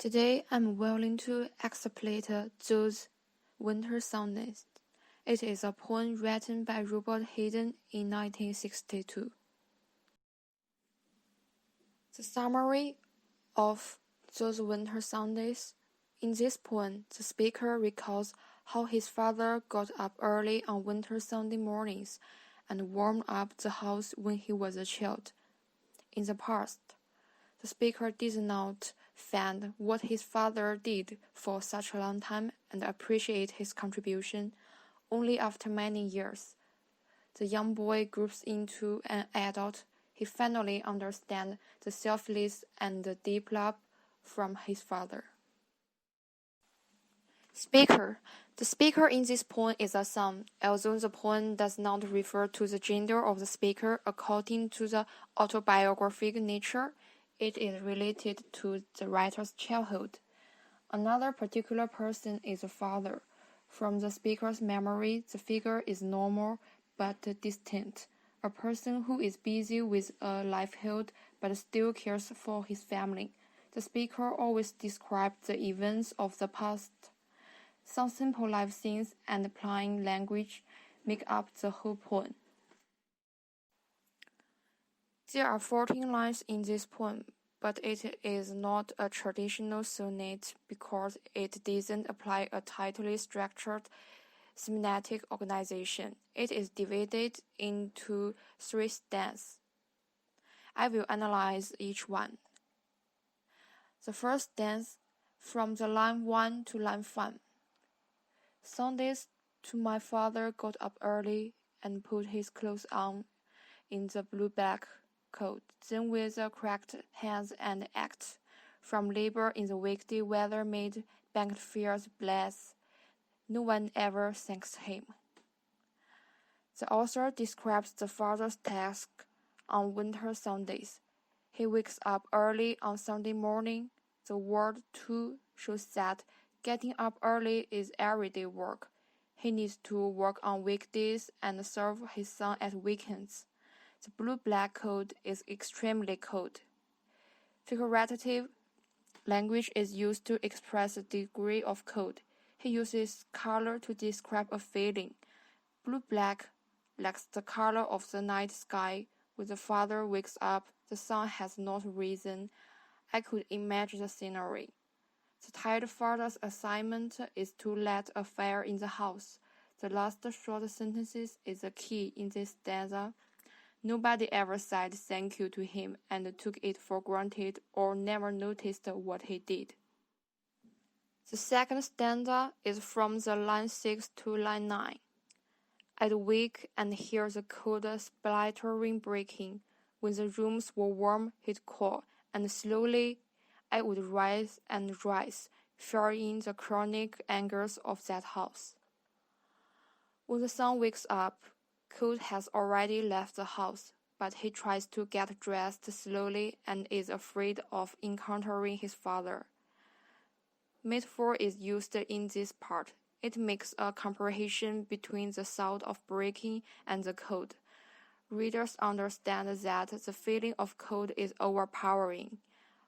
Today I'm willing to explain those winter soundness. It is a poem written by Robert Hayden in 1962. The summary of those winter Sundays. In this poem, the speaker recalls how his father got up early on winter Sunday mornings and warmed up the house when he was a child. In the past, the speaker did not find what his father did for such a long time and appreciate his contribution. Only after many years, the young boy grows into an adult. He finally understands the selfless and the deep love from his father. Speaker. The speaker in this poem is a son. Although the poem does not refer to the gender of the speaker according to the autobiographic nature, it is related to the writer's childhood. Another particular person is the father. From the speaker's memory, the figure is normal but distinct, a person who is busy with a livelihood but still cares for his family. The speaker always describes the events of the past. Some simple life scenes and plain language make up the whole poem. There are 14 lines in this poem, but it is not a traditional sonnet because it doesn't apply a tightly structured thematic organization. It is divided into 3 stanzas. I will analyze each one. The first stanza, from the line 1 to line 5. Sundays to my father got up early and put his clothes on in the blue-black coat, then with the cracked hands and act from labor in the weekday weather made banked fairs bless. No one ever thanks him. The author describes the father's task on winter Sundays. He wakes up early on Sunday morning. The word too shows that getting up early is everyday work. He needs to work on weekdays and serve his son at weekends. The blue-black coat is extremely cold. Figurative language is used to express the degree of cold. He uses color to describe a feeling. Blue-black lacks the color of the night sky. When the father wakes up, the sun has not risen. I could imagine the scenery. The tired father's assignment is to light a fire in the house. The last short sentences is the key in this stanza. Nobody ever said thank you to him and took it for granted or never noticed what he did. The second stanza is from the line 6 to line 9. I'd wake and hear the cold splattering breaking. When the rooms were warm, he'd call, and slowly I would rise and rise, fearing the chronic angers of that house. When the son wakes up, Cold has already left the house, but he tries to get dressed slowly and is afraid of encountering his father. Metaphor is used in this part. It makes a comparison between the sound of breaking and the cold. Readers understand that the feeling of cold is overpowering.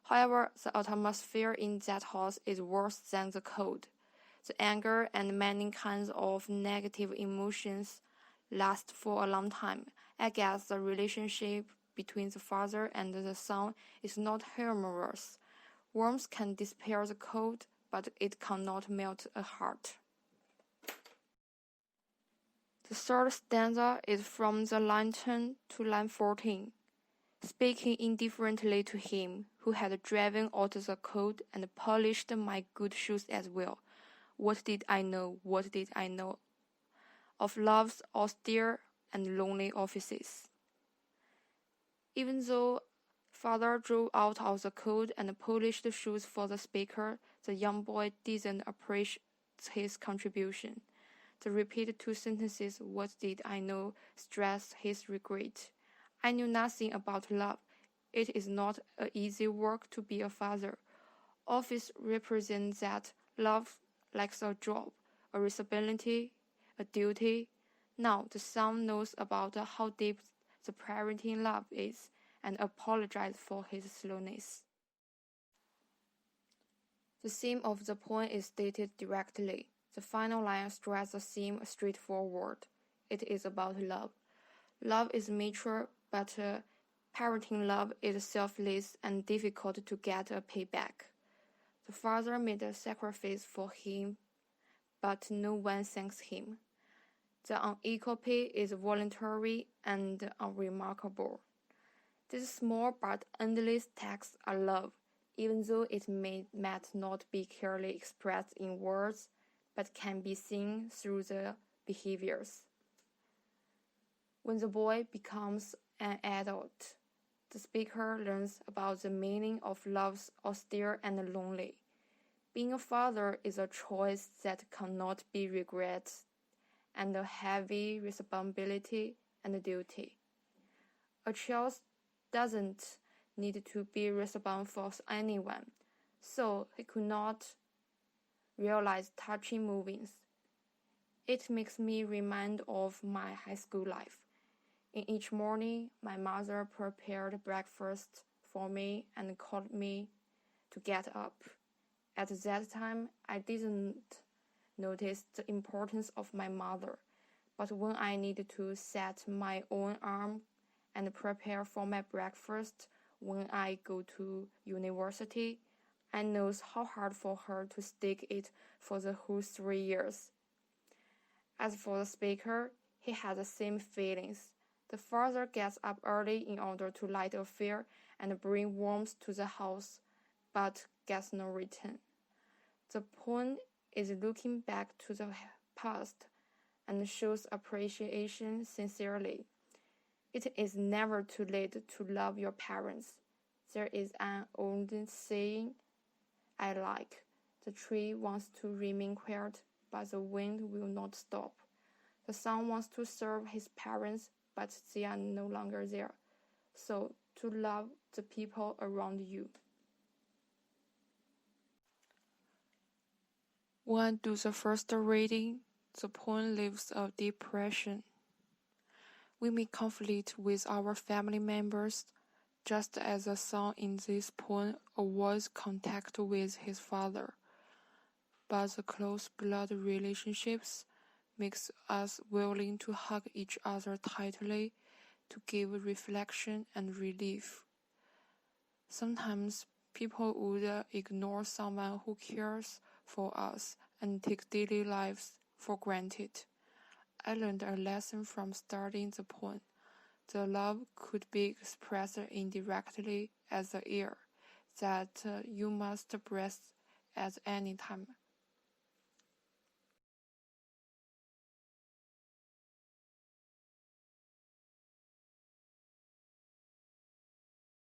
However, the atmosphere in that house is worse than the cold. The anger and many kinds of negative emotions last for a long time. I guess the relationship between the father and the son is not humorous. Warmth can dispel the cold, but it cannot melt a heart. The third stanza is from the line 10 to line 14. Speaking indifferently to him, who had driven out the cold and polished my good shoes as well. What did I know of love's austere and lonely offices? Even though father drove out of the cold and polished the shoes for the speaker, the young boy didn't appreciate his contribution. The repeated 2 sentences, what did I know, stressed his regret. I knew nothing about love. It is not an easy work to be a father. Office represents that love likes a job, a responsibility, a duty. Now the son knows about how deep the parenting love is and apologizes for his slowness. The theme of the poem is stated directly. The final line strikes the theme straightforward. It is about love. Love is mature, but parenting love is selfless and difficult to get a payback. The father made a sacrifice for him, but no one thanks him. The unequal pay is voluntary and unremarkable. This small but endless text of love, even though it might not be clearly expressed in words, but can be seen through the behaviors. When the boy becomes an adult, the speaker learns about the meaning of love's austere and lonely. Being a father is a choice that cannot be regretted, and a heavy responsibility and duty. A child doesn't need to be responsible for anyone, so he could not realize touching movements. It makes me remind of my high school life. In each morning, my mother prepared breakfast for me and called me to get up. At that time, I didn't notice the importance of my mother, but when I needed to set my own alarm and prepare for my breakfast when I go to university, I know how hard for her to stick it for the whole 3 years. As for the speaker, he had the same feelings. The father gets up early in order to light a fire and bring warmth to the house, but gets no return. The poem is looking back to the past and shows appreciation sincerely. It is never too late to love your parents. There is an old saying I like. The tree wants to remain quiet, but the wind will not stop. The son wants to serve his parents, but they are no longer there. So, to love the people around you. When I do the first reading, the poem leaves a deep impression. We may conflict with our family members, just as the son in this poem avoids contact with his father. But the close blood relationships makes us willing to hug each other tightly to give reflection and relief. Sometimes people would ignore someone who cares for us and take daily lives for granted. I learned a lesson from studying the poem. The love could be expressed indirectly as the air that you must breathe at any time.